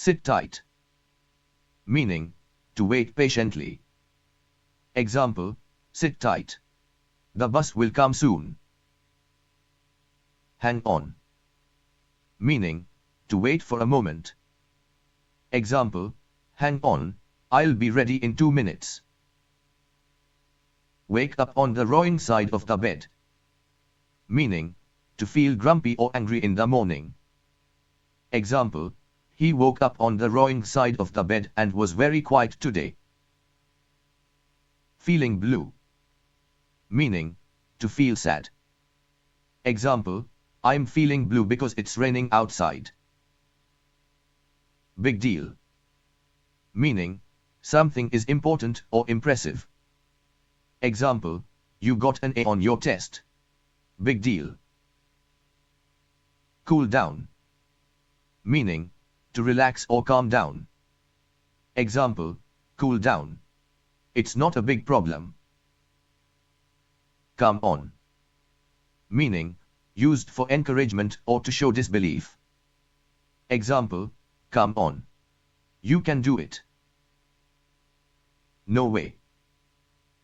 Sit tight. Meaning, to wait patiently. Example, sit tight. The bus will come soon. Hang on. Meaning, to wait for a moment. Example, hang on, I'll be ready in 2 minutes. Wake up on the wrong side of the bed. Meaning, to feel grumpy or angry in the morning. Example, he woke up on the wrong side of the bed and was very quiet today. Feeling blue. Meaning, to feel sad. Example, I'm feeling blue because it's raining outside. Big deal. Meaning, something is important or impressive. Example, you got an A on your test. Big deal. Cool down. Meaning, to relax or calm down. Example, cool down. It's not a big problem. Come on. Meaning, used for encouragement or to show disbelief. Example, come on. You can do it. No way.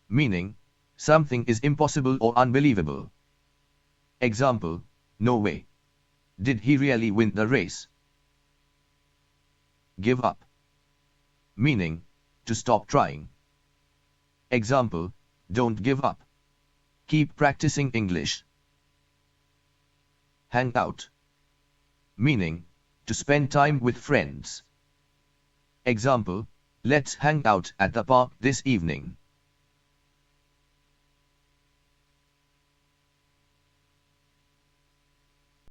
Meaning, something is impossible or unbelievable. Example, no way. Did he really win the race? Give up. Meaning, to stop trying. Example, don't give up. Keep practicing English. Hang out. Meaning, to spend time with friends. Example, let's hang out at the park this evening.